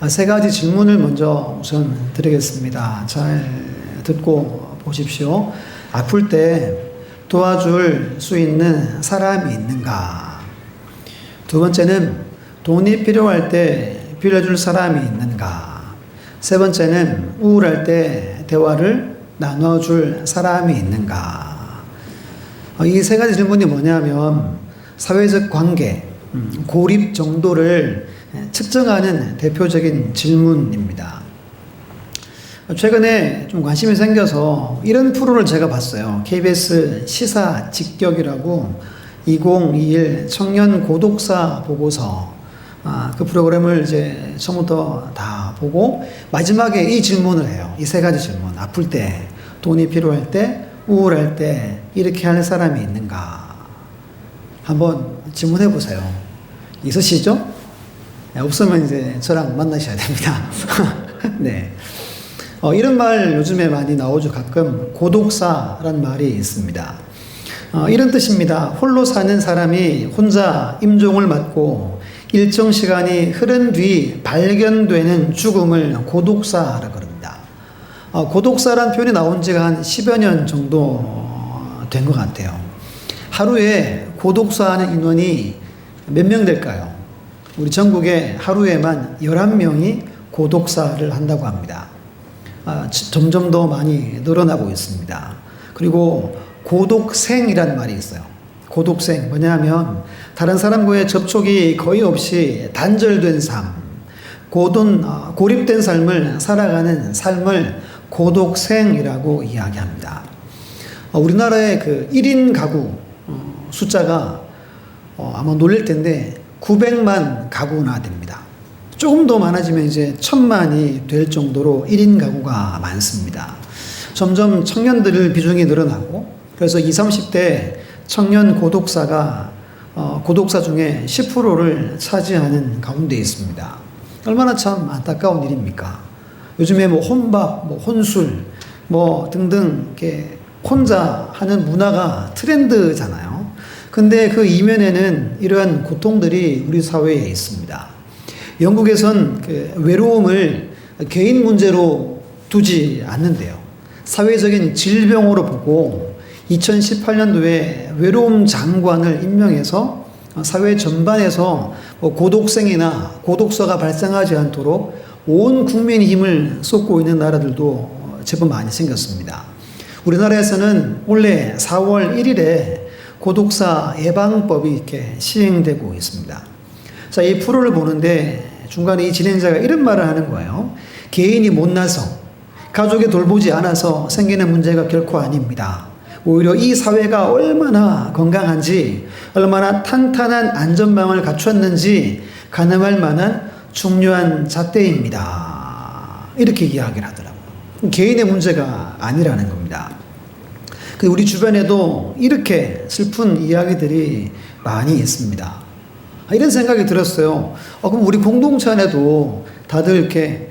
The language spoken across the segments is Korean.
세 가지 질문을 먼저 우선 드리겠습니다. 잘 듣고 보십시오. 아플 때 도와줄 수 있는 사람이 있는가? 두 번째는 돈이 필요할 때 빌려줄 사람이 있는가? 세 번째는 우울할 때 대화를 나눠줄 사람이 있는가? 이 세 가지 질문이 뭐냐면 사회적 관계, 고립 정도를 측정하는 대표적인 질문입니다. 최근에 좀 관심이 생겨서 이런 프로를 제가 봤어요. KBS 시사 직격이라고 2021 청년 고독사 보고서, 그 프로그램을 이제 처음부터 다 보고 마지막에 이 질문을 해요. 이 세 가지 질문. 아플 때, 돈이 필요할 때, 우울할 때 이렇게 하는 사람이 있는가? 한번 질문해 보세요. 있으시죠? 없으면 이제 저랑 만나셔야 됩니다. 네. 이런 말 요즘에 많이 나오죠. 가끔 고독사란 말이 있습니다. 이런 뜻입니다. 홀로 사는 사람이 혼자 임종을 맞고 일정 시간이 흐른 뒤 발견되는 죽음을 고독사라고 합니다. 고독사란 표현이 나온 지가 한 10여 년 정도 된 것 같아요. 하루에 고독사하는 인원이 몇 명 될까요? 우리 전국에 하루에만 11명이 고독사를 한다고 합니다. 점점 더 많이 늘어나고 있습니다. 그리고 고독생이라는 말이 있어요. 고독생, 뭐냐면 다른 사람과의 접촉이 거의 없이 단절된 삶, 고립된 삶을 살아가는 삶을 고독생이라고 이야기합니다. 우리나라의 그 1인 가구 숫자가 아마 놀랄 텐데 900만 가구나 됩니다. 조금 더 많아지면 이제 1000만이 될 정도로 1인 가구가 많습니다. 점점 청년들 비중이 늘어나고 그래서 20, 30대 청년 고독사가 고독사 중에 10%를 차지하는 가운데 있습니다. 얼마나 참 안타까운 일입니까? 요즘에 뭐 혼밥, 뭐 혼술, 뭐 등등 이렇게 혼자 하는 문화가 트렌드잖아요. 근데 그 이면에는 이러한 고통들이 우리 사회에 있습니다. 영국에선 그 외로움을 개인 문제로 두지 않는데요. 사회적인 질병으로 보고 2018년도에 외로움 장관을 임명해서 사회 전반에서 고독생이나 고독서가 발생하지 않도록 온 국민의 힘을 쏟고 있는 나라들도 제법 많이 생겼습니다. 우리나라에서는 올해 4월 1일에 고독사 예방법이 이렇게 시행되고 있습니다. 자, 이 프로를 보는데 중간에 이 진행자가 이런 말을 하는 거예요. 개인이 못나서 가족이 돌보지 않아서 생기는 문제가 결코 아닙니다. 오히려 이 사회가 얼마나 건강한지, 얼마나 탄탄한 안전망을 갖췄는지 가늠할 만한 중요한 잣대입니다. 이렇게 이야기를 하더라고요. 개인의 문제가 아니라는 겁니다. 우리 주변에도 이렇게 슬픈 이야기들이 많이 있습니다. 이런 생각이 들었어요. 그럼 우리 공동체 안에도 다들 이렇게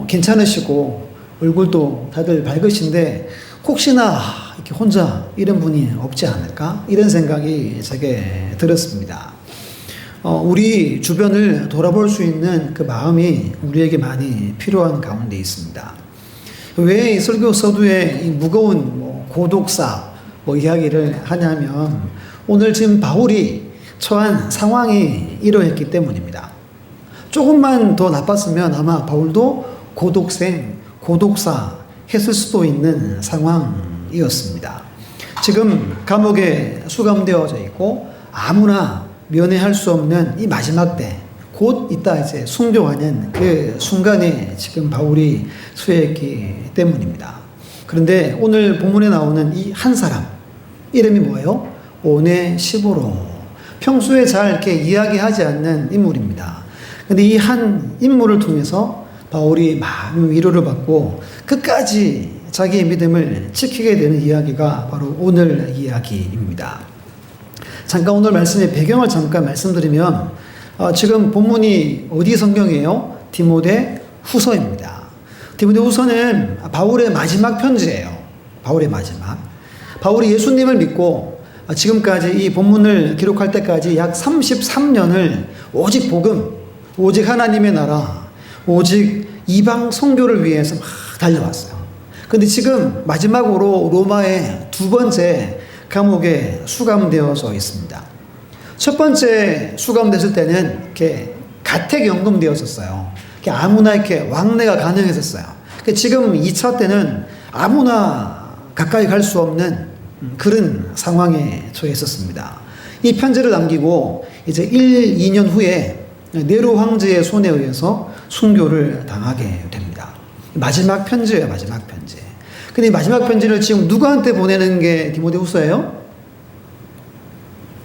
괜찮으시고 얼굴도 다들 밝으신데 혹시나 이렇게 혼자 이런 분이 없지 않을까? 이런 생각이 제게 들었습니다. 우리 주변을 돌아볼 수 있는 그 마음이 우리에게 많이 필요한 가운데 있습니다. 왜 이 설교 서두에 이 무거운 고독사 이야기를 하냐면 오늘 지금 바울이 처한 상황이 이러했기 때문입니다. 조금만 더 나빴으면 아마 바울도 고독생, 고독사 했을 수도 있는 상황이었습니다. 지금 감옥에 수감되어져 있고 아무나 면회할 수 없는 이 마지막 때, 곧 이따 이제 순교하는 그 순간에 지금 바울이 처했기 때문입니다. 그런데 오늘 본문에 나오는 이 한 사람, 이름이 뭐예요? 오네시보로. 평소에 잘 이렇게 이야기하지 않는 인물입니다. 근데 이 한 인물을 통해서 바울이 많은 위로를 받고 끝까지 자기의 믿음을 지키게 되는 이야기가 바로 오늘 이야기입니다. 잠깐 오늘 말씀의 배경을 잠깐 말씀드리면 지금 본문이 어디 성경이에요? 디모데 후서입니다. 디모데 후서는 바울의 마지막 편지예요. 바울의 마지막. 바울이 예수님을 믿고 지금까지 이 본문을 기록할 때까지 약 33년을 오직 복음, 오직 하나님의 나라, 오직 이방 선교를 위해서 막 달려왔어요. 근데 지금 마지막으로 로마의 두 번째 감옥에 수감되어서 있습니다. 첫 번째 수감됐을 때는 이렇게 가택연금되었었어요. 아무나 이렇게 왕래가 가능했었어요. 지금 2차 때는 아무나 가까이 갈 수 없는 그런 상황에 처했었습니다. 이 편지를 남기고 이제 1, 2년 후에 네로 황제의 손에 의해서 순교를 당하게 됩니다. 마지막 편지예요, 마지막 편지. 근데 이 마지막 편지를 지금 누구한테 보내는 게 디모데후서예요?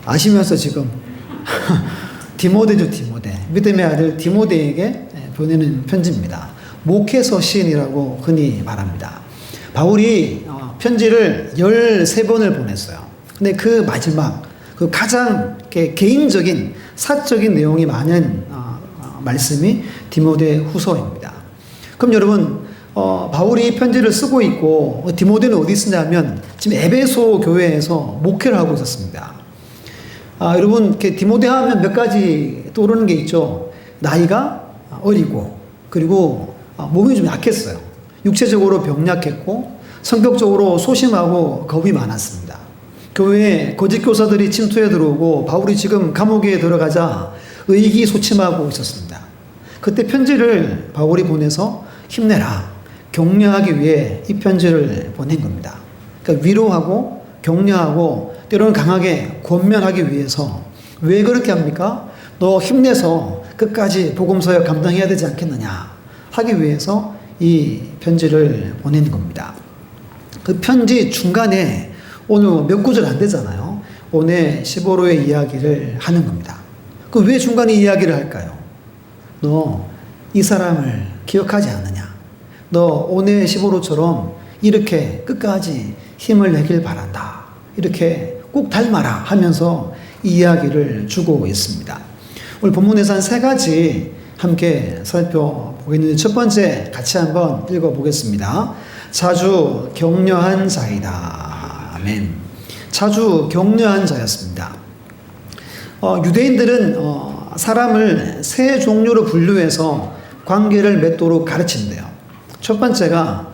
아시면서 지금 디모데죠, 디모데. 믿음의 아들 디모데에게 보내는 편지입니다. 목회서 시인이라고 흔히 말합니다. 바울이 편지를 13번을 보냈어요. 근데 그 마지막, 그 가장 개인적인, 사적인 내용이 많은 말씀이 디모데 후서입니다. 그럼 여러분, 바울이 편지를 쓰고 있고, 디모데는 어디 쓰냐면, 지금 에베소 교회에서 목회를 하고 있었습니다. 여러분, 디모데 하면 몇 가지 떠오르는 게 있죠. 나이가 어리고, 그리고 몸이 좀 약했어요. 육체적으로 병약했고, 성격적으로 소심하고 겁이 많았습니다. 교회에 거짓 교사들이 침투해 들어오고, 바울이 지금 감옥에 들어가자 의기소침하고 있었습니다. 그때 편지를 바울이 보내서 힘내라, 격려하기 위해 이 편지를 보낸 겁니다. 그러니까 위로하고 격려하고 때로는 강하게 권면하기 위해서. 왜 그렇게 합니까? 너 힘내서 끝까지 복음서역 감당해야 되지 않겠느냐 하기 위해서 이 편지를 보낸 겁니다. 그 편지 중간에 오늘 몇 구절 안 되잖아요. 오늘 15로의 이야기를 하는 겁니다. 그 왜 중간에 이야기를 할까요? 너 이 사람을 기억하지 않느냐? 너 오늘 15로처럼 이렇게 끝까지 힘을 내길 바란다. 이렇게 꼭 닮아라 하면서 이야기를 주고 있습니다. 오늘 본문에서 한 3가지 함께 살펴보겠는데, 첫 번째 같이 한번 읽어보겠습니다. 자주 격려한 자이다. 아멘. 자주 격려한 자였습니다. 유대인들은 사람을 3 종류로 분류해서 관계를 맺도록 가르친대요. 첫 번째가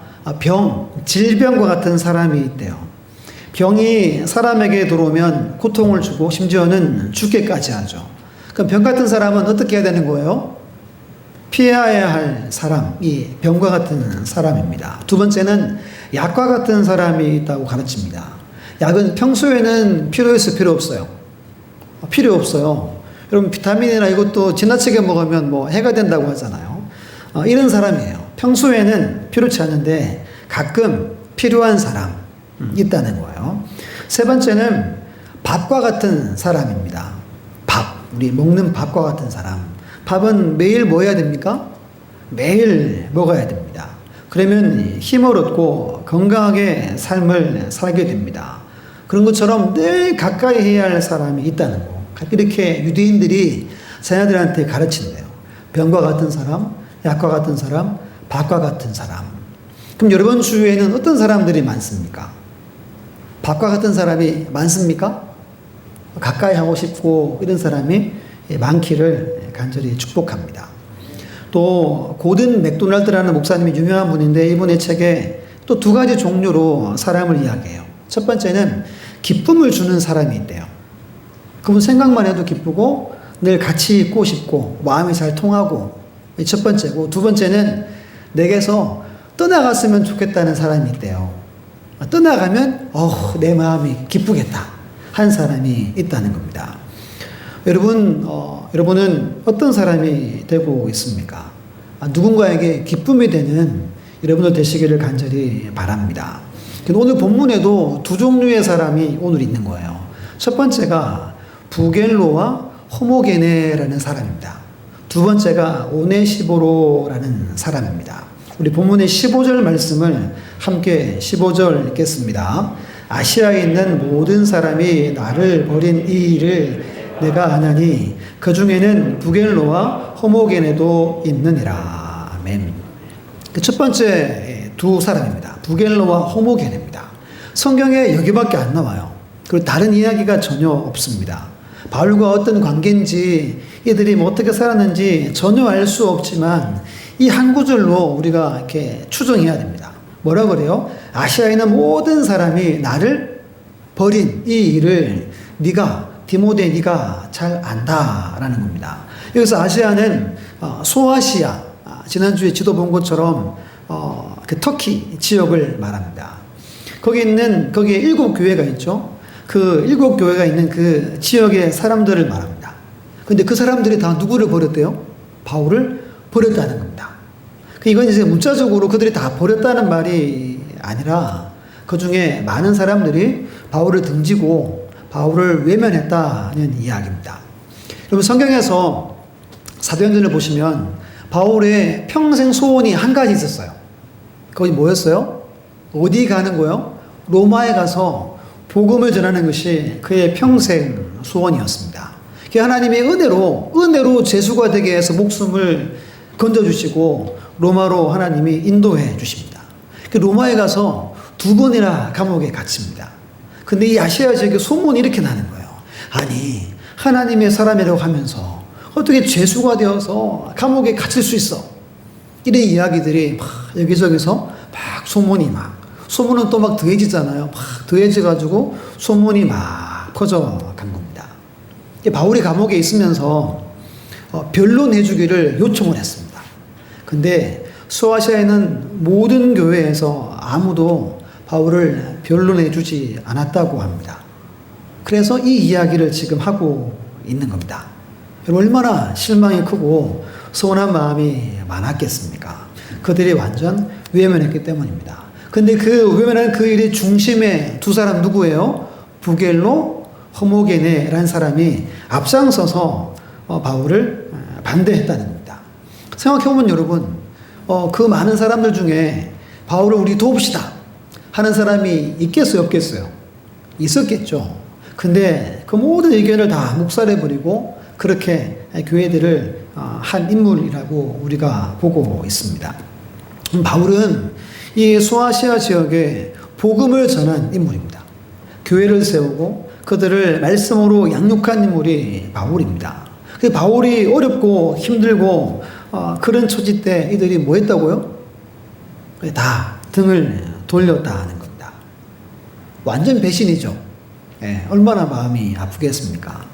질병과 같은 사람이 있대요. 병이 사람에게 들어오면 고통을 주고 심지어는 죽게까지 하죠. 그럼 병 같은 사람은 어떻게 해야 되는 거예요? 피해야 할 사람이 병과 같은 사람입니다. 두 번째는 약과 같은 사람이 있다고 가르칩니다. 약은 평소에는 필요해서 필요 없어요. 필요 없어요. 여러분, 비타민이나 이것도 지나치게 먹으면 뭐 해가 된다고 하잖아요. 이런 사람이에요. 평소에는 필요치 않은데 가끔 필요한 사람 있다는 거예요. 세 번째는 밥과 같은 사람입니다. 밥, 우리 먹는 밥과 같은 사람. 밥은 매일 뭐 해야 됩니까? 매일 먹어야 됩니다. 그러면 힘을 얻고 건강하게 삶을 살게 됩니다. 그런 것처럼 늘 가까이 해야 할 사람이 있다는 거. 이렇게 유대인들이 자녀들한테 가르친대요. 병과 같은 사람, 약과 같은 사람, 밥과 같은 사람. 그럼 여러분 주위에는 어떤 사람들이 많습니까? 밥과 같은 사람이 많습니까? 가까이 하고 싶고 이런 사람이 많기를 간절히 축복합니다. 또 고든 맥도날드라는 목사님이 유명한 분인데, 이분의 책에 또 2가지 종류로 사람을 이야기해요. 첫 번째는 기쁨을 주는 사람이 있대요. 그분 생각만 해도 기쁘고 늘 같이 있고 싶고 마음이 잘 통하고, 첫 번째고, 두 번째는 내게서 떠나갔으면 좋겠다는 사람이 있대요. 떠나가면 내 마음이 기쁘겠다 한 사람이 있다는 겁니다. 여러분은 어떤 사람이 되고 있습니까? 누군가에게 기쁨이 되는 여러분들 되시기를 간절히 바랍니다. 오늘 본문에도 2 종류의 사람이 오늘 있는 거예요. 첫 번째가 부겔로와 호모게네라는 사람입니다. 두 번째가 오네시보로라는 사람입니다. 우리 본문의 15절 말씀을 함께 15절 읽겠습니다. 아시아에 있는 모든 사람이 나를 버린 이 일을 내가 아나니 그 중에는 부겔로와 호모게네도 있느니라. 아멘. 그 첫 번째 2 사람입니다. 부겔로와 호모게네입니다. 성경에 여기밖에 안 나와요. 그리고 다른 이야기가 전혀 없습니다. 바울과 어떤 관계인지, 이들이 어떻게 살았는지 전혀 알 수 없지만 이 한 구절로 우리가 이렇게 추정해야 됩니다. 뭐라 그래요? 아시아에 있는 모든 사람이 나를 버린 이 일을 디모데 네가 잘 안다라는 겁니다. 여기서 아시아는 소아시아, 지난주에 지도 본 것처럼 그 터키 지역을 말합니다. 거기에 7교회가 있죠. 그 7교회가 있는 그 지역의 사람들을 말합니다. 근데 그 사람들이 다 누구를 버렸대요? 바울을 버렸다는 겁니다. 이건 이제 문자적으로 그들이 다 버렸다는 말이 아니라 그 중에 많은 사람들이 바울을 등지고 바울을 외면했다는 이야기입니다. 여러분 성경에서 사도행전을 보시면 바울의 평생 소원이 한 가지 있었어요. 그것이 뭐였어요? 어디 가는 거요? 로마에 가서 복음을 전하는 것이 그의 평생 소원이었습니다. 하나님의 은혜로 제수가 되게 해서 목숨을 건져주시고 로마로 하나님이 인도해 주십니다. 로마에 가서 2번이나 감옥에 갇힙니다. 근데 이 아시아 지역에 소문이 이렇게 나는 거예요. 아니, 하나님의 사람이라고 하면서 어떻게 죄수가 되어서 감옥에 갇힐 수 있어? 이런 이야기들이 막 여기저기서 막 소문은 또 막 더해지잖아요. 막 더해져가지고 소문이 막 퍼져간 겁니다. 바울이 감옥에 있으면서 변론해주기를 요청을 했습니다. 근데 소아시아에는 모든 교회에서 아무도 바울을 변론해주지 않았다고 합니다. 그래서 이 이야기를 지금 하고 있는 겁니다. 얼마나 실망이 크고 서운한 마음이 많았겠습니까? 그들이 완전 외면했기 때문입니다. 근데 그 외면한 그 일의 중심에 두 사람 누구예요? 부겔로, 허모게네라는 사람이 앞장서서 바울을 반대했다는 겁니다. 생각해보면 여러분, 그 많은 사람들 중에 바울을 우리 도웁시다 하는 사람이 있겠어요, 없겠어요? 있었겠죠. 근데 그 모든 의견을 다 묵살해버리고 그렇게 교회들을 한 인물이라고 우리가 보고 있습니다. 바울은 이 소아시아 지역에 복음을 전한 인물입니다. 교회를 세우고 그들을 말씀으로 양육한 인물이 바울입니다. 바울이 어렵고 힘들고 그런 처지 때 이들이 뭐 했다고요? 다 등을 돌렸다는 겁니다. 완전 배신이죠. 얼마나 마음이 아프겠습니까?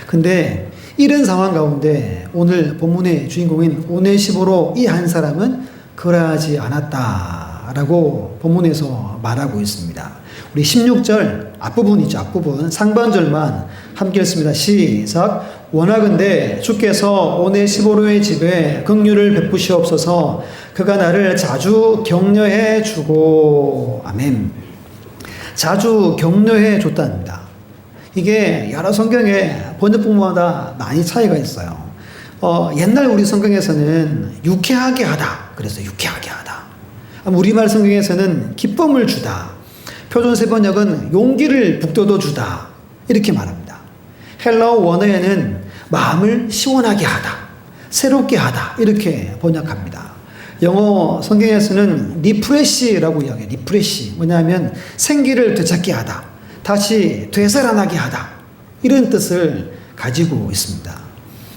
근데 이런 상황 가운데 오늘 본문의 주인공인 오네시보로 이 한 사람은 그러하지 않았다라고 본문에서 말하고 있습니다. 우리 16절 앞부분이죠. 앞부분 상반절만 함께 읽습니다. 시작. 원하건대 주께서 오네시보로의 집에 긍휼을 베푸시옵소서. 그가 나를 자주 격려해 주고. 아멘. 자주 격려해 줬답니다. 이게 여러 성경의 번역본마다 많이 차이가 있어요. 옛날 우리 성경에서는 유쾌하게 하다. 그래서 유쾌하게 하다. 우리말 성경에서는 기쁨을 주다. 표준 세번역은 용기를 북돋워 주다. 이렇게 말합니다. 헬라어 원어에는 마음을 시원하게 하다. 새롭게 하다. 이렇게 번역합니다. 영어 성경에서는 리프레시라고 이야기해요. 리프레시. 뭐냐면 생기를 되찾게 하다. 다시 되살아나게 하다. 이런 뜻을 가지고 있습니다.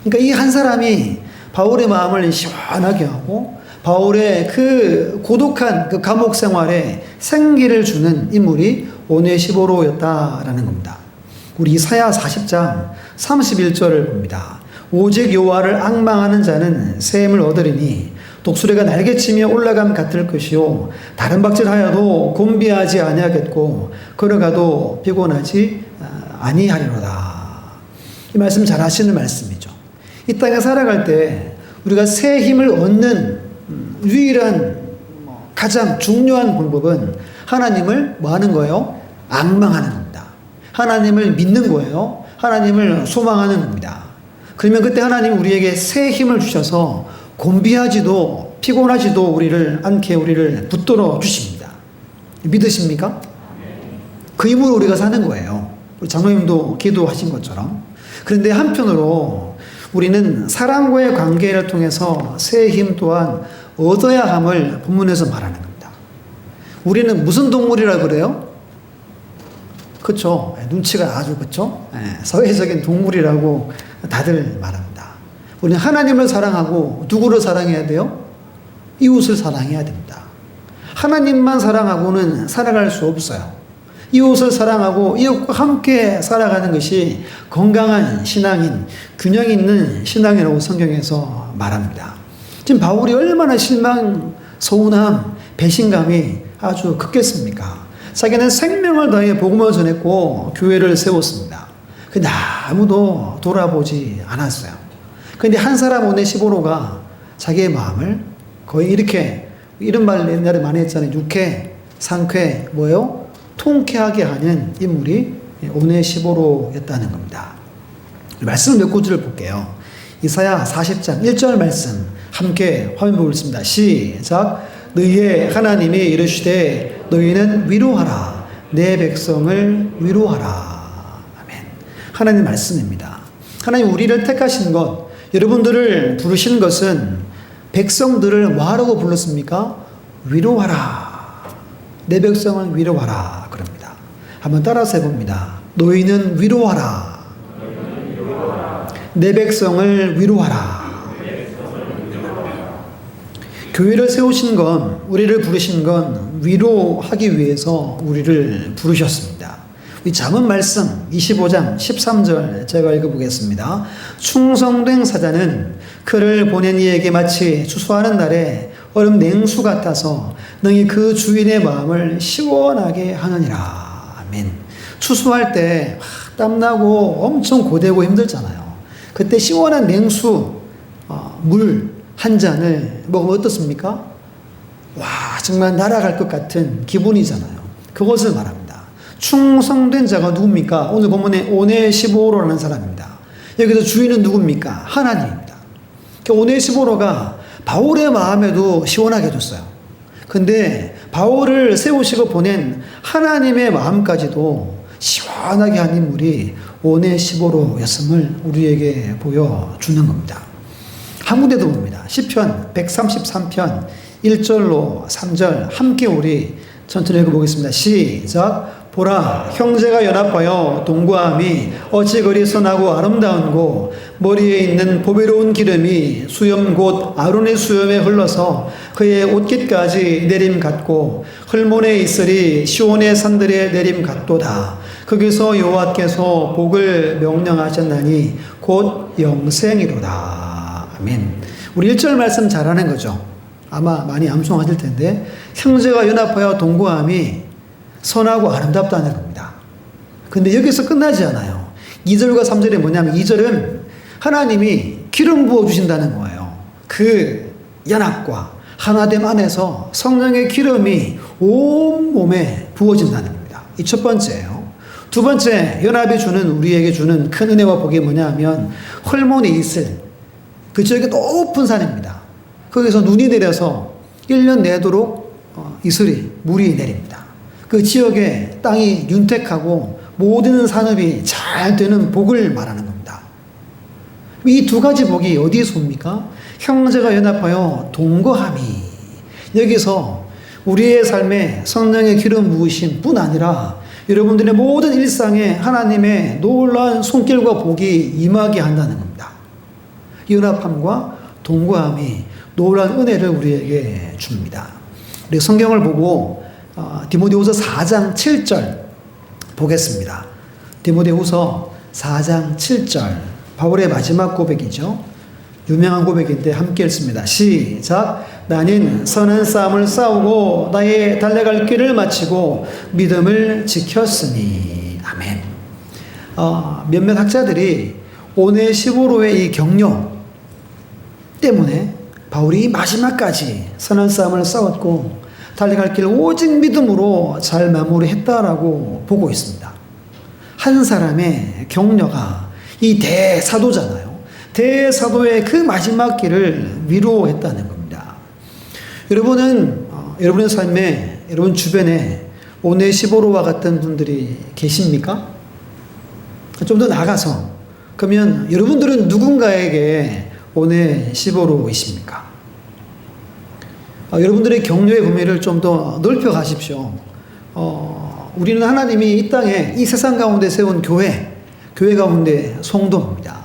그러니까 이 한 사람이 바울의 마음을 시원하게 하고 바울의 그 고독한 그 감옥 생활에 생기를 주는 인물이 오네시보로였다라는 겁니다. 우리 이사야 40장 31절을 봅니다. 오직 여호와를 앙망하는 자는 새 힘을 얻으리니 독수리가 날개치며 올라감 같을 것이요 다른 박질하여도 곤비하지 아니하겠고 걸어가도 피곤하지 아니하리로다. 이 말씀 잘 하시는 말씀이죠. 이 땅에 살아갈 때 우리가 새 힘을 얻는 유일한 가장 중요한 방법은 하나님을 뭐 하는 거예요? 앙망하는 겁니다. 하나님을 믿는 거예요. 하나님을 소망하는 겁니다. 그러면 그때 하나님 우리에게 새 힘을 주셔서 곤비하지도 피곤하지도 않게 우리를 붙들어 주십니다. 믿으십니까? 그 힘으로 우리가 사는 거예요. 우리 장로님도 기도하신 것처럼. 그런데 한편으로 우리는 사람과의 관계를 통해서 새 힘 또한 얻어야 함을 본문에서 말하는 겁니다. 우리는 무슨 동물이라 그래요? 그렇죠. 눈치가 아주 그렇죠. 사회적인 동물이라고 다들 말합니다. 우리는 하나님을 사랑하고 누구를 사랑해야 돼요? 이웃을 사랑해야 됩니다. 하나님만 사랑하고는 살아갈 수 없어요. 이웃을 사랑하고 이웃과 함께 살아가는 것이 건강한 신앙인, 균형 있는 신앙이라고 성경에서 말합니다. 지금 바울이 얼마나 실망, 서운함, 배신감이 아주 크겠습니까? 자기는 생명을 다해 복음을 전했고 교회를 세웠습니다. 근데 아무도 돌아보지 않았어요. 근데 한 사람 오네시보로가 자기의 마음을 거의 이렇게, 이런 말 옛날에 많이 했잖아요. 육회, 상쾌, 뭐예요? 통쾌하게 하는 인물이 오네시보로였다는 겁니다. 말씀 몇 구절을 볼게요. 이사야 40장 1절 말씀 함께 화면 보고 있습니다. 시작. 너희의 하나님이 이르시되 너희는 위로하라. 내 백성을 위로하라. 아멘. 하나님 말씀입니다. 하나님 우리를 택하신 것, 여러분들을 부르신 것은 백성들을 뭐하라고 불렀습니까? 위로하라. 내 백성을 위로하라. 그럽니다. 한번 따라서 해봅니다. 너희는 위로하라. 내 백성을 위로하라. 교회를 세우신 건, 우리를 부르신 건 위로하기 위해서 우리를 부르셨습니다. 이 잠언 말씀 25장 13절 제가 읽어보겠습니다. 충성된 사자는 그를 보낸 이에게 마치 추수하는 날에 얼음 냉수 같아서 능히 그 주인의 마음을 시원하게 하느니라. 아멘. 추수할 때 땀나고 엄청 고되고 힘들잖아요. 그때 시원한 냉수, 물 한 잔을 먹으면 어떻습니까? 와, 정말 날아갈 것 같은 기분이잖아요. 그것을 말합니다. 충성된 자가 누굽니까? 오늘 본문에 오네시보로라는 사람입니다. 여기서 주인은 누굽니까? 하나님입니다. 오네시보로가 바울의 마음에도 시원하게 해줬어요. 근데 바울을 세우시고 보낸 하나님의 마음까지도 시원하게 한 인물이 오네시보로였음을 우리에게 보여주는 겁니다. 한 군데도 봅니다. 시편 133편 1절로 3절 함께 우리 천천히 읽어보겠습니다. 시작. 보라, 형제가 연합하여 동거함이 어찌 그리 선하고 아름다운고, 머리에 있는 보배로운 기름이 수염 곧 아론의 수염에 흘러서 그의 옷깃까지 내림 같고, 헐몬에 있으리 시온의 산들에 내림 같도다. 거기서 여호와께서 복을 명령하셨나니 곧 영생이로다. 아멘. 우리 1절 말씀 잘하는 거죠. 아마 많이 암송하실 텐데, 형제가 연합하여 동거함이 선하고 아름답다는 겁니다. 근데 여기서 끝나지 않아요. 2절과 3절이 뭐냐면, 2절은 하나님이 기름 부어주신다는 거예요. 그 연합과 하나됨 안에서 성령의 기름이 온 몸에 부어진다는 겁니다. 이 첫 번째예요. 두 번째, 연합이 주는, 우리에게 주는 큰 은혜와 복이 뭐냐 하면, 헐몬이 있을 그 지역이 높은 산입니다. 거기서 눈이 내려서 1년 내도록 이슬이, 물이 내립니다. 그 지역의 땅이 윤택하고 모든 산업이 잘 되는 복을 말하는 겁니다. 이 두 가지 복이 어디에서 옵니까? 형제가 연합하여 동거함이. 여기서 우리의 삶에 성령의 기름 부으심 뿐 아니라 여러분들의 모든 일상에 하나님의 놀라운 손길과 복이 임하게 한다는 겁니다. 연합함과 동거함이 놀라운 은혜를 우리에게 줍니다. 우리 성경을 보고 디모데후서 4장 7절 보겠습니다. 디모데후서 4장 7절 바울의 마지막 고백이죠. 유명한 고백인데 함께 읽습니다. 시작. 나는 선한 싸움을 싸우고 나의 달려갈 길을 마치고 믿음을 지켰으니. 아멘. 몇몇 학자들이 오네시보로의 이 격려 때문에 바울이 마지막까지 선한 싸움을 싸웠고 달려갈 길 오직 믿음으로 잘 마무리했다라고 보고 있습니다. 한 사람의 격려가 이 대사도잖아요. 대사도의 그 마지막 길을 위로했다는 겁니다. 여러분은 여러분의 삶에, 여러분 주변에 오네시보로와 같은 분들이 계십니까? 좀 더 나가서, 그러면 여러분들은 누군가에게 오네시보로이십니까? 여러분들의 격려의 범위를 좀 더 넓혀 가십시오. 우리는 하나님이 이 땅에, 이 세상 가운데 세운 교회 가운데 성도입니다.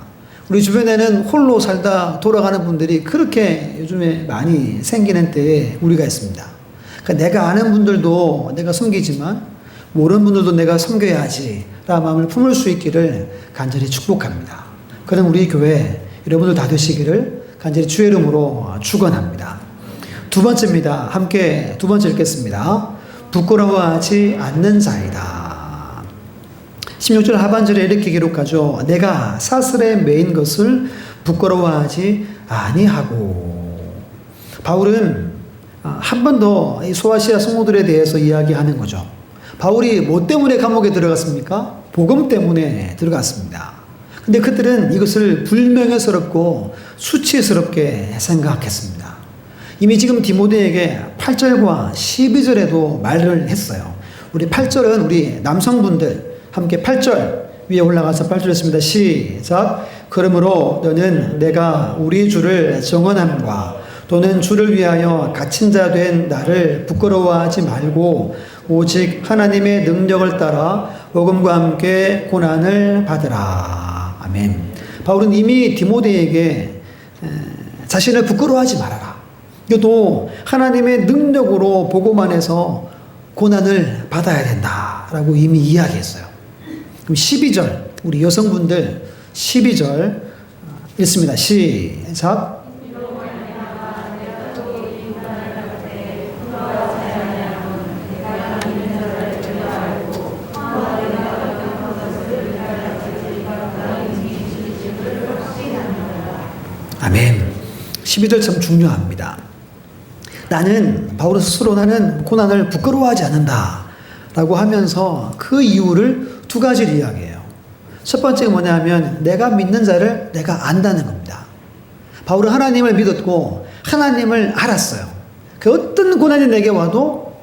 우리 주변에는 홀로 살다 돌아가는 분들이 그렇게 요즘에 많이 생기는 때에 우리가 있습니다. 그러니까 내가 아는 분들도 내가 섬기지만 모르는 분들도 내가 섬겨야지 라는 마음을 품을 수 있기를 간절히 축복합니다. 그런 우리 교회 여러분들 다 되시기를 간절히 주의 이름으로 축원합니다. 두 번째입니다. 함께 두 번째 읽겠습니다. 부끄러워하지 않는 자이다. 16절 하반절에 이렇게 기록하죠. 내가 사슬에 매인 것을 부끄러워하지 아니하고. 바울은 한 번 더 소아시아 성도들에 대해서 이야기하는 거죠. 바울이 뭐 때문에 감옥에 들어갔습니까? 복음 때문에 들어갔습니다. 근데 그들은 이것을 불명예스럽고 수치스럽게 생각했습니다. 이미 지금 디모데에게 8절과 12절에도 말을 했어요. 우리 8절은 우리 남성분들 함께 8절 위에 올라가서 8절 했습니다. 시작. 그러므로 너는 내가 우리 주를 정언함과 또는 주를 위하여 갇힌 자 된 나를 부끄러워하지 말고 오직 하나님의 능력을 따라 복음과 함께 고난을 받으라. 아멘. 바울은 이미 디모데에게 자신을 부끄러워하지 말아라. 이것도 하나님의 능력으로 복음 안에서 고난을 받아야 된다라고 이미 이야기했어요. 그럼 12절 우리 여성분들 12절 읽습니다. 시작. 아멘. 12절 참 중요합니다. 바울은 스스로 나는 고난을 부끄러워하지 않는다 라고 하면서 그 이유를 두 가지를 이야기해요. 첫 번째가 뭐냐면 내가 믿는 자를 내가 안다는 겁니다. 바울은 하나님을 믿었고 하나님을 알았어요. 그 어떤 고난이 내게 와도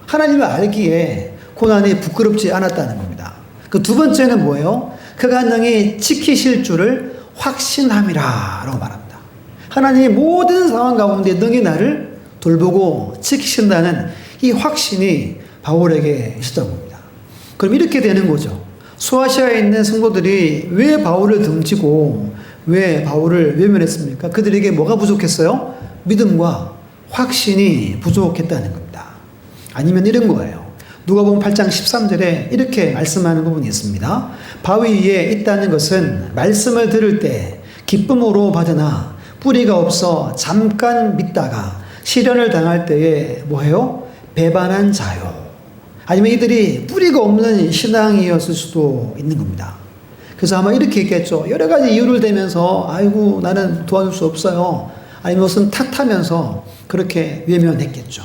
하나님을 알기에 고난이 부끄럽지 않았다는 겁니다. 그 두 번째는 뭐예요? 그가 능히 지키실 줄을 확신함이라 라고 말합니다. 하나님이 모든 상황 가운데 능히 나를 돌보고 지키신다는 이 확신이 바울에게 있었던 겁니다. 그럼 이렇게 되는 거죠. 소아시아에 있는 성도들이 왜 바울을 등지고 왜 바울을 외면했습니까? 그들에게 뭐가 부족했어요? 믿음과 확신이 부족했다는 겁니다. 아니면 이런 거예요. 누가복음 8장 13절에 이렇게 말씀하는 부분이 있습니다. 바위 위에 있다는 것은 말씀을 들을 때 기쁨으로 받으나 뿌리가 없어 잠깐 믿다가 시련을 당할 때에 뭐예요? 배반한 자요. 아니면 이들이 뿌리가 없는 신앙이었을 수도 있는 겁니다. 그래서 아마 이렇게 얘기했죠. 여러 가지 이유를 대면서 아이고 나는 도와줄 수 없어요. 아니면 무슨 탓하면서 그렇게 외면했겠죠.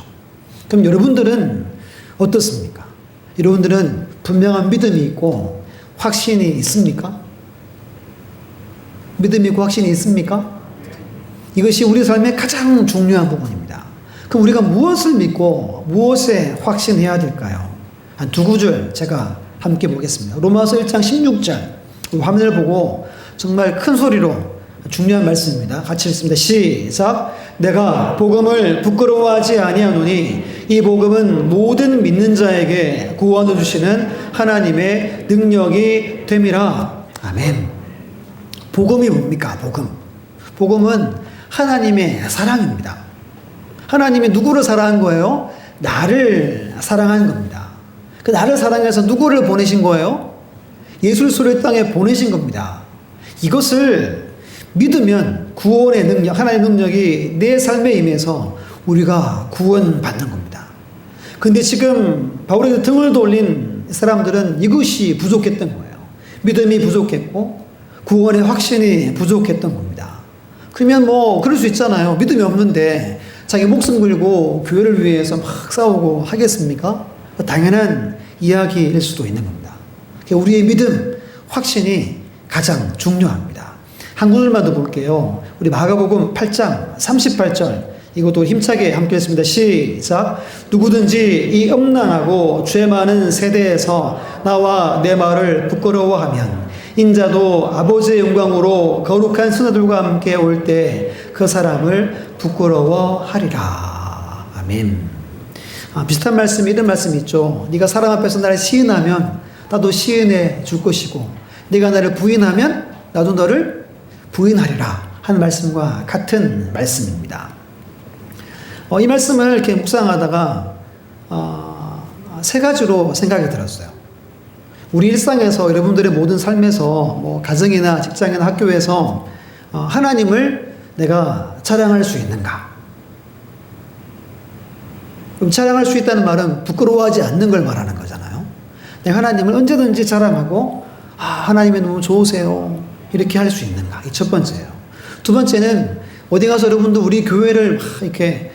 그럼 여러분들은 어떻습니까? 여러분들은 분명한 믿음이 있고 확신이 있습니까? 믿음이 있고 확신이 있습니까? 이것이 우리 삶의 가장 중요한 부분입니다. 그럼 우리가 무엇을 믿고 무엇에 확신해야 될까요? 한 두 구절 제가 함께 보겠습니다. 로마서 1장 16절 화면을 보고 정말 큰 소리로 중요한 말씀입니다. 같이 읽습니다. 시작. 내가 복음을 부끄러워하지 아니하노니 이 복음은 모든 믿는 자에게 구원을 주시는 하나님의 능력이 됨이라. 아멘. 복음이 뭡니까? 복음은 하나님의 사랑입니다. 하나님이 누구를 사랑한 거예요? 나를 사랑한 겁니다. 그 나를 사랑해서 누구를 보내신 거예요? 예수를 소리 땅에 보내신 겁니다. 이것을 믿으면 구원의 능력, 하나님의 능력이 내 삶에 임해서 우리가 구원받는 겁니다. 근데 지금 바울에게 등을 돌린 사람들은 이것이 부족했던 거예요. 믿음이 부족했고 구원의 확신이 부족했던 겁니다. 그러면 그럴 수 있잖아요. 믿음이 없는데 자기 목숨 걸고 교회를 위해서 막 싸우고 하겠습니까? 당연한 이야기일 수도 있는 겁니다. 우리의 믿음, 확신이 가장 중요합니다. 한 구절만 더 볼게요. 우리 마가복음 8장 38절 이것도 힘차게 함께 했습니다. 시작. 누구든지 이 음란하고 죄 많은 세대에서 나와 내 말을 부끄러워하면 인자도 아버지의 영광으로 거룩한 선자들과 함께 올 때 그 사람을 부끄러워하리라. 아멘. 비슷한 말씀, 이런 말씀이 있죠. 네가 사람 앞에서 나를 시인하면 나도 시인해 줄 것이고 네가 나를 부인하면 나도 너를 부인하리라 하는 말씀과 같은 말씀입니다. 이 말씀을 이렇게 묵상하다가 세 가지로 생각이 들었어요. 우리 일상에서 여러분들의 모든 삶에서 뭐 가정이나 직장이나 학교에서 하나님을 내가 자랑할 수 있는가? 그럼 자랑할 수 있다는 말은 부끄러워하지 않는 걸 말하는 거잖아요. 내가 하나님을 언제든지 자랑하고 하나님이 너무 좋으세요 이렇게 할 수 있는가? 이 첫 번째예요. 두 번째는 어디 가서 여러분도 우리 교회를 이렇게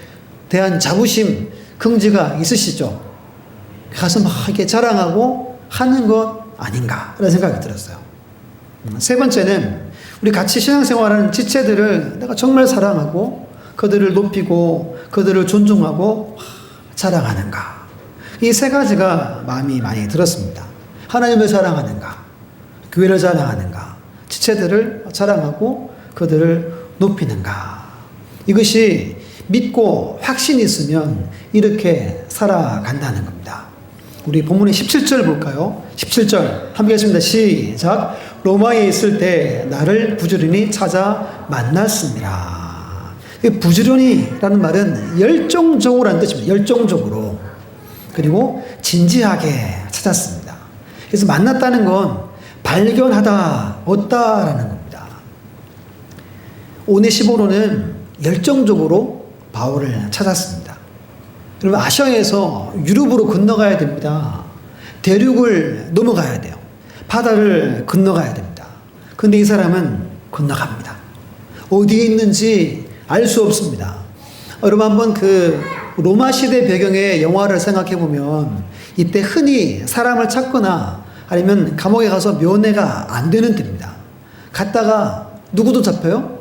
대한 자부심, 긍지가 있으시죠? 가서 막 이렇게 자랑하고 하는 것 아닌가? 라는 생각이 들었어요. 세 번째는 우리 같이 신앙생활하는 지체들을 내가 정말 사랑하고 그들을 높이고 그들을 존중하고 자랑하는가? 이 세 가지가 마음이 많이 들었습니다. 하나님을 자랑하는가? 교회를 자랑하는가? 지체들을 자랑하고 그들을 높이는가? 이것이 믿고 확신이 있으면 이렇게 살아간다는 겁니다. 우리 본문의 17절 볼까요? 17절 함께 하겠습니다. 시작. 로마에 있을 때 나를 부지런히 찾아 만났습니다. 부지런히라는 말은 열정적으로 하는 뜻입니다. 열정적으로. 그리고 진지하게 찾았습니다. 그래서 만났다는 건 발견하다, 얻다라는 겁니다. 오네시모로는 열정적으로 바울을 찾았습니다. 그러면 아시아에서 유럽으로 건너가야 됩니다. 대륙을 넘어가야 돼요. 바다를 건너가야 됩니다. 근데 이 사람은 건너갑니다. 어디에 있는지 알 수 없습니다. 여러분 한번 그 로마 시대 배경의 영화를 생각해 보면 이때 흔히 사람을 찾거나 아니면 감옥에 가서 면회가 안 되는 때입니다. 갔다가 누구도 잡혀요?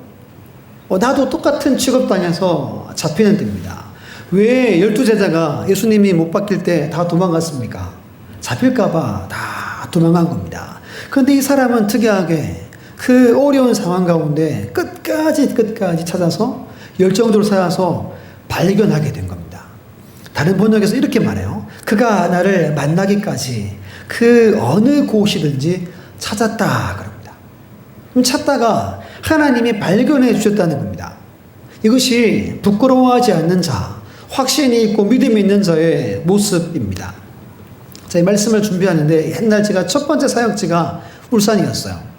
나도 똑같은 취급당해서 잡히는 때입니다. 왜 12제자가 예수님이 못 박힐 때 다 도망갔습니까? 잡힐까봐 다 도망간 겁니다. 그런데 이 사람은 특이하게 그 어려운 상황 가운데 끝까지 찾아서 열정적으로 살아서 발견하게 된 겁니다. 다른 번역에서 이렇게 말해요. 그가 나를 만나기까지 그 어느 곳이든지 찾았다 그럽니다. 그럼 찾다가 하나님이 발견해 주셨다는 겁니다. 이것이 부끄러워하지 않는 자, 확신이 있고 믿음이 있는 자의 모습입니다. 자, 이 말씀을 준비하는데 옛날 제가 첫 번째 사역지가 울산이었어요.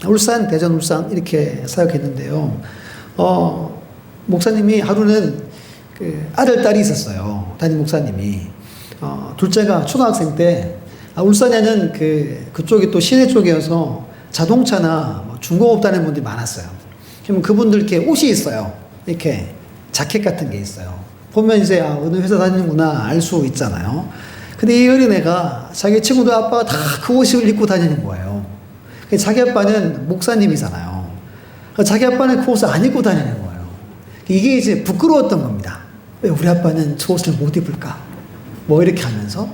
울산, 대전, 울산 이렇게 사역했는데요. 목사님이 하루는 그 아들, 딸이 있었어요. 담임 목사님이. 둘째가 초등학생 때 울산에는 그쪽이 또 시내 쪽이어서 자동차나 뭐 중공업 다니는 분들이 많았어요. 그러면 그분들 이렇게 옷이 있어요. 이렇게 자켓 같은 게 있어요. 보면 이제 어느 회사 다니는구나 알 수 있잖아요. 근데 이 어린애가 자기 친구들 아빠가 다 그 옷을 입고 다니는 거예요. 자기 아빠는 목사님이잖아요. 자기 아빠는 그 옷을 안 입고 다니는 거예요. 이게 이제 부끄러웠던 겁니다. 왜 우리 아빠는 저 옷을 못 입을까? 뭐 이렇게 하면서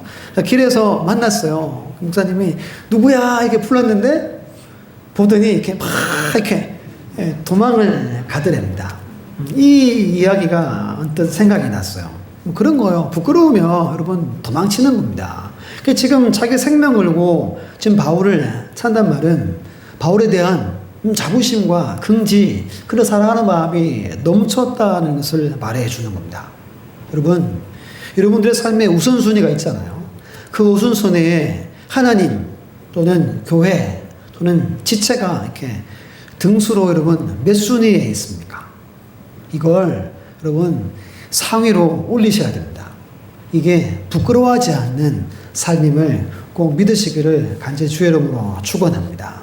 길에서 만났어요. 목사님이 누구야 이렇게 불렀는데 보더니 이렇게 막 이렇게 도망을 가더랍니다. 이 이야기가 언뜻 생각이 났어요. 그런 거요. 부끄러우면 여러분 도망치는 겁니다. 지금 자기 생명 걸고 지금 바울을 찾는 말은 바울에 대한 자부심과 긍지, 그런 사랑하는 마음이 넘쳤다는 것을 말해 주는 겁니다. 여러분, 여러분들의 삶에 우선순위가 있잖아요. 그 우선순위에 하나님 또는 교회 또는 지체가 이렇게 등수로 여러분 몇 순위에 있습니까? 이걸 여러분 상위로 올리셔야 됩니다. 이게 부끄러워하지 않는 삶임을 꼭 믿으시기를 간절히 주의 이름으로 축원합니다.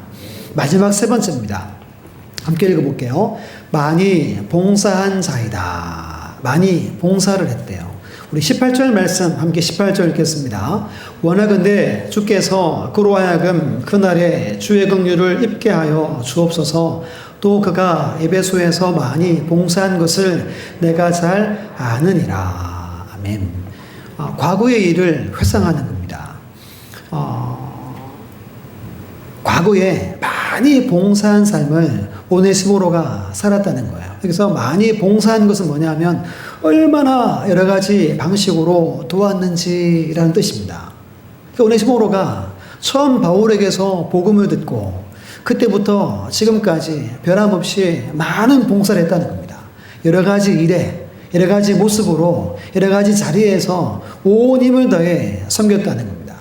마지막 세 번째입니다. 함께 읽어볼게요. 많이 봉사한 자이다. 많이 봉사를 했대요. 우리 18절 말씀 함께 18절 읽겠습니다. 원하건대 주께서 그로 하여금 그날에 주의 긍휼을 입게 하여 주옵소서. 또 그가 에베소에서 많이 봉사한 것을 내가 잘 아느니라. 아멘. 과거의 일을 회상하는 겁니다. 과거에 많이 봉사한 삶을 오네시모로가 살았다는 거예요. 그래서 많이 봉사한 것은 뭐냐면 얼마나 여러 가지 방식으로 도왔는지라는 뜻입니다. 오네시모로가 처음 바울에게서 복음을 듣고 그때부터 지금까지 변함없이 많은 봉사를 했다는 겁니다. 여러 가지 일에, 여러 가지 모습으로, 여러 가지 자리에서 온 힘을 다해 섬겼다는 겁니다.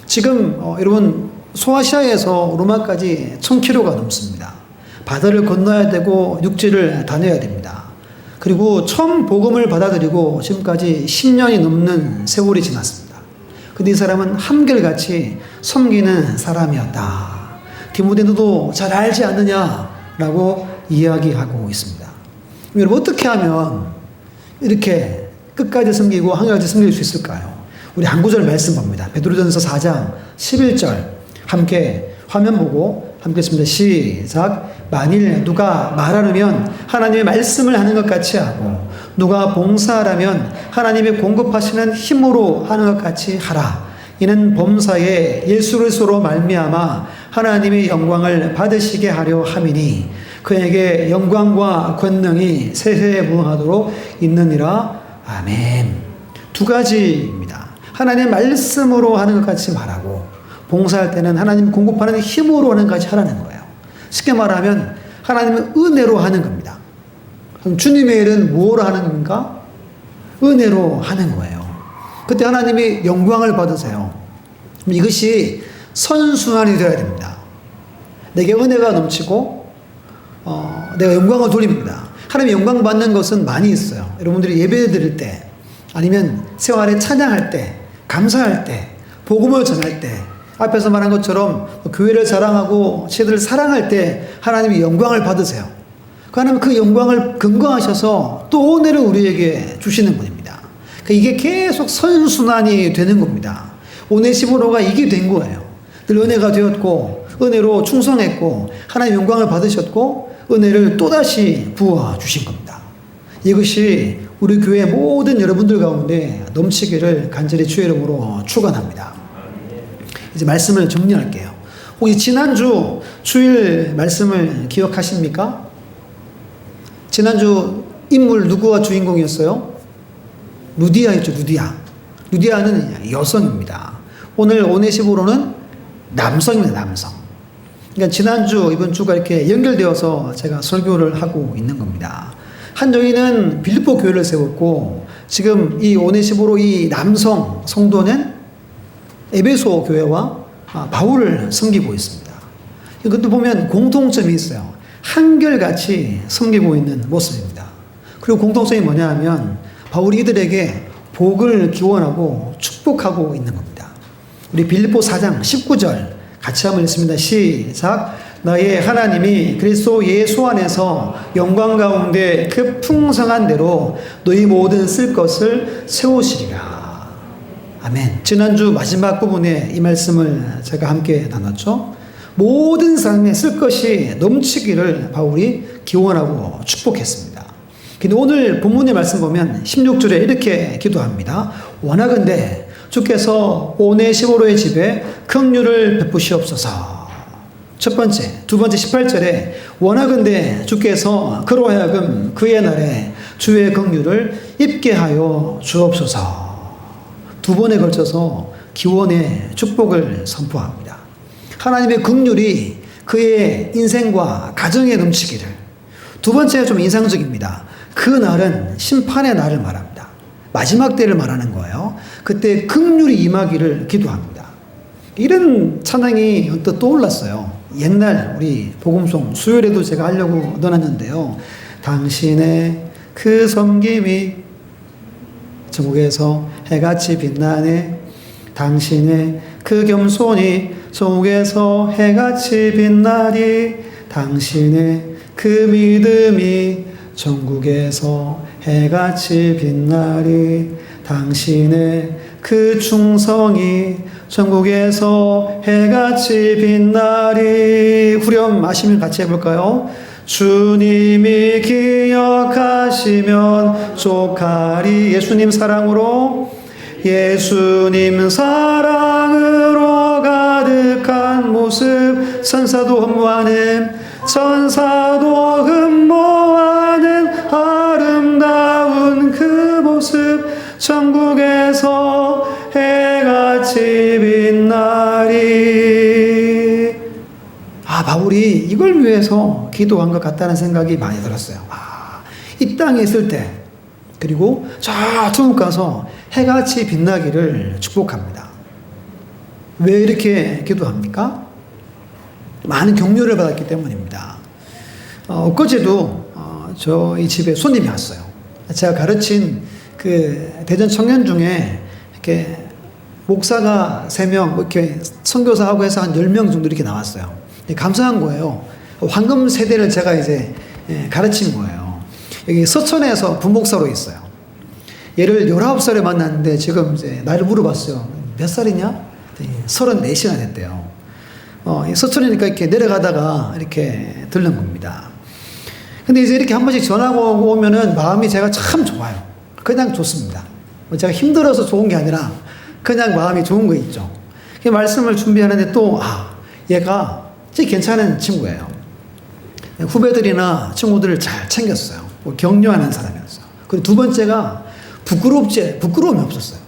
지금 여러분 소아시아에서 로마까지 1000km가 넘습니다. 바다를 건너야 되고 육지를 다녀야 됩니다. 그리고 처음 복음을 받아들이고 지금까지 10년이 넘는 세월이 지났습니다. 근데 이 사람은 한결같이 섬기는 사람이었다. 디모데 너도 잘 알지 않느냐라고 이야기하고 있습니다. 여러분 어떻게 하면 이렇게 끝까지 섬기고 한결같이 섬길 수 있을까요? 우리 한 구절 말씀 봅니다. 베드로전서 4장 11절 함께 화면 보고 함께 했습니다. 시작. 만일 누가 말하려면 하나님의 말씀을 하는 것 같이 하고 누가 봉사하라면 하나님의 공급하시는 힘으로 하는 것 같이 하라. 이는 범사에 예수 그리스도로 말미암아 하나님의 영광을 받으시게 하려 함이니 그에게 영광과 권능이 세세에 무궁하도록 있느니라. 아멘. 두 가지입니다. 하나님의 말씀으로 하는 것 같이 말하고 봉사할 때는 하나님 공급하는 힘으로 하는 것 같이 하라는 거예요. 쉽게 말하면 하나님은 은혜로 하는 겁니다. 그럼 주님의 일은 무엇으로 하는 겁니까? 은혜로 하는 거예요. 그때 하나님이 영광을 받으세요. 이것이 선순환이 되어야 됩니다. 내게 은혜가 넘치고 내가 영광을 돌립니다. 하나님의 영광 받는 것은 많이 있어요. 여러분들이 예배 드릴 때 아니면 생활에 찬양할 때 감사할 때 복음을 전할 때 앞에서 말한 것처럼 교회를 사랑하고 시대를 사랑할 때 하나님이 영광을 받으세요. 하나님 그 영광을 근거하셔서 또 은혜를 우리에게 주시는 분입니다. 이게 계속 선순환이 되는 겁니다. 오네시모로가 이게 된 거예요. 늘 은혜가 되었고 은혜로 충성했고 하나님 영광을 받으셨고 은혜를 또다시 부어 주신 겁니다. 이것이 우리 교회 모든 여러분들 가운데 넘치기를 간절히 주의 이름으로 축원합니다. 이제 말씀을 정리할게요. 혹시 지난주 주일 말씀을 기억하십니까? 지난주 인물 누구가 주인공이었어요? 루디아였죠. 루디아는 여성입니다. 오늘 오네시모로는 남성입니다. 남성. 그러니까 지난주 이번 주가 이렇게 연결되어서 제가 설교를 하고 있는 겁니다. 한정희는 빌립보 교회를 세웠고 지금 이 오네시모로 이 남성 성도는 에베소 교회와 바울을 섬기고 있습니다. 이것도 보면 공통점이 있어요. 한결같이 섬기고 있는 모습입니다. 그리고 공통점이 뭐냐 하면 바울이 이들에게 복을 기원하고 축복하고 있는 겁니다. 우리 빌립보 4장 19절 같이 한번 읽습니다. 시작. 너의 하나님이 그리스도 예수 안에서 영광 가운데 그 풍성한 대로 너희 모든 쓸 것을 세우시리라. 아멘. 지난주 마지막 부분에 이 말씀을 제가 함께 나눴죠. 모든 삶에 쓸 것이 넘치기를 바울이 기원하고 축복했습니다. 근데 오늘 본문의 말씀 보면 16절에 이렇게 기도합니다. 원하건대 주께서 오네시모로의 집에 긍휼을 베푸시옵소서. 첫 번째, 두 번째 18절에 원하건대 주께서 그로 하여금 그의 날에 주의 긍휼을 입게 하여 주옵소서. 두 번에 걸쳐서 기원의 축복을 선포합니다. 하나님의 긍휼이 그의 인생과 가정에 넘치기를. 두 번째가 좀 인상적입니다. 그 날은 심판의 날을 말합니다. 마지막 때를 말하는 거예요. 그때 긍휼이 임하기를 기도합니다. 이런 찬양이 언뜻 떠올랐어요. 옛날 우리 복음송 수요일에도 제가 하려고 넣어놨는데요. 당신의 그 섬김이 전국에서 해같이 빛나네. 당신의 그 겸손이 전국에서 해같이 빛나리. 당신의 그 믿음이 전국에서 해같이 빛나리. 당신의 그 충성이 전국에서 해같이 빛나리. 후렴 아시면 같이 해볼까요? 주님이 기억하시면 족하리. 예수님 사랑으로, 예수님 사랑으로 가득한 모습. 천사도 흠모하는, 천사도 흠모하는 아름다운 그 모습. 천국에서 해같이 빛나리. 바울이 이걸 위해서 기도한 것 같다는 생각이 많이 들었어요. 이 땅에 있을 때, 그리고 저 천국 가서 해같이 빛나기를 축복합니다. 왜 이렇게 기도합니까? 많은 격려를 받았기 때문입니다. 엊그제도 저희 집에 손님이 왔어요. 제가 가르친 그 대전 청년 중에 이렇게 목사가 3명, 이렇게 선교사하고 해서 한 10명 정도 이렇게 나왔어요. 감사한 거예요. 황금 세대를 제가 이제 가르친 거예요. 여기 서천에서 부목사로 있어요. 얘를 19살에 만났는데 지금 이제 나이를 물어봤어요. 몇 살이냐? 34시나 됐대요. 서천이니까 이렇게 내려가다가 이렇게 들른 겁니다. 근데 이제 이렇게 한 번씩 전화가 오면은 마음이 제가 참 좋아요. 그냥 좋습니다. 제가 힘들어서 좋은 게 아니라 그냥 마음이 좋은 거 있죠. 그 말씀을 준비하는데 또, 얘가 진짜 괜찮은 친구예요. 후배들이나 친구들을 잘 챙겼어요. 격려하는 사람이었어요. 그리고 두 번째가 부끄러움이 없었어요.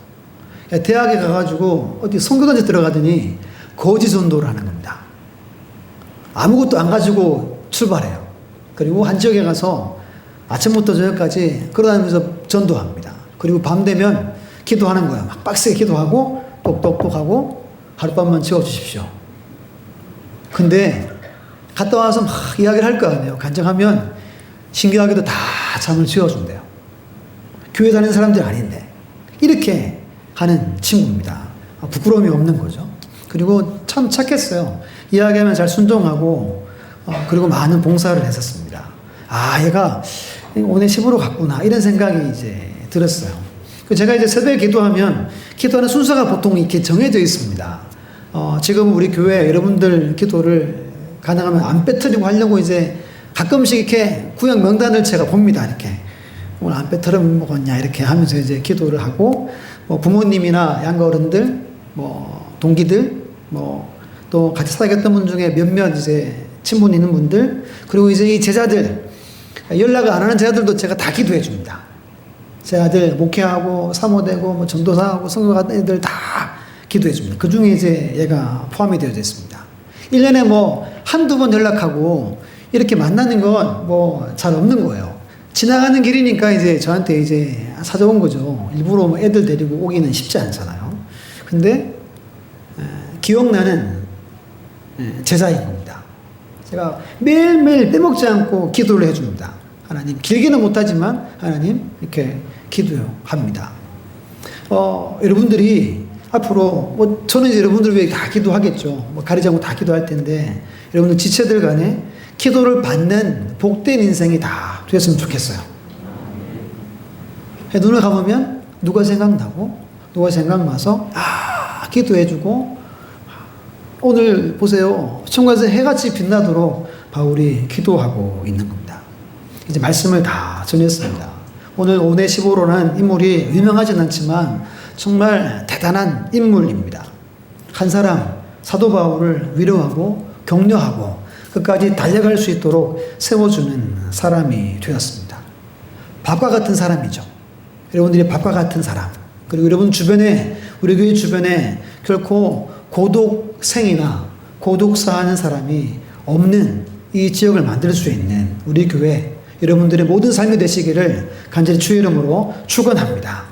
대학에 가가지고 어디 선교단체 들어가더니 거지 전도를 하는 겁니다. 아무것도 안 가지고 출발해요. 그리고 한 지역에 가서 아침부터 저녁까지 걸어다니면서 전도합니다. 그리고 밤 되면 기도하는 거예요. 막 빡세게 기도하고 똑똑똑 하고 하룻밤만 지워주십시오. 근데 갔다 와서 막 이야기를 할 거 아니에요. 간증하면 신기하게도 다 잠을 지워준대요. 교회 다니는 사람들이 아닌데 이렇게 하는 친구입니다. 부끄러움이 없는 거죠. 그리고 참 착했어요. 이야기하면 잘 순종하고 그리고 많은 봉사를 했었습니다. 얘가 오네시모로 갔구나 이런 생각이 이제 들었어요. 제가 이제 새벽에 기도하면 기도하는 순서가 보통 이렇게 정해져 있습니다. 지금 우리 교회 여러분들 기도를 가능하면 안 빼뜨리고 하려고 이제 가끔씩 이렇게 구역 명단을 제가 봅니다. 이렇게 오늘 안 빼뜨려 먹었냐 이렇게 하면서 이제 기도를 하고 부모님이나 양가 어른들 동기들 또 같이 사귀었던 분 중에 몇몇 이제 친분 있는 분들 그리고 이제 이 제자들 연락을 안 하는 제자들도 제가 다 기도해 줍니다. 제자들 목회하고 사모되고 전도사하고 성교가 애들 다 기도해 줍니다. 그 중에 이제 얘가 포함이 되어져 있습니다. 1년에 한두 번 연락하고 이렇게 만나는 건 잘 없는 거예요. 지나가는 길이니까 이제 저한테 이제 사줘온 거죠. 일부러 애들 데리고 오기는 쉽지 않잖아요. 근데 기억나는 제자인 겁니다. 제가 매일매일 빼먹지 않고 기도를 해줍니다. 하나님, 길게는 못하지만 하나님 이렇게 기도합니다. 여러분들이 앞으로 저는 이제 여러분들 위해 다 기도하겠죠. 가리지 않고 다 기도할 텐데 여러분들 지체들 간에 기도를 받는 복된 인생이 다 됐으면 좋겠어요. 눈을 감으면 누가 생각나서 기도해주고 오늘 보세요. 천국에서 해같이 빛나도록 바울이 기도하고 있는 겁니다. 이제 말씀을 다 전했습니다. 오늘 오네시모로는 인물이 유명하진 않지만 정말 대단한 인물입니다. 한 사람 사도 바울을 위로하고 격려하고 끝까지 달려갈 수 있도록 세워주는 사람이 되었습니다. 밥과 같은 사람이죠. 여러분들이 밥과 같은 사람, 그리고 여러분 주변에, 우리 교회 주변에 결코 고독생이나 고독사하는 사람이 없는 이 지역을 만들 수 있는 우리 교회 여러분들의 모든 삶이 되시기를 간절히 주의 이름으로 축원합니다.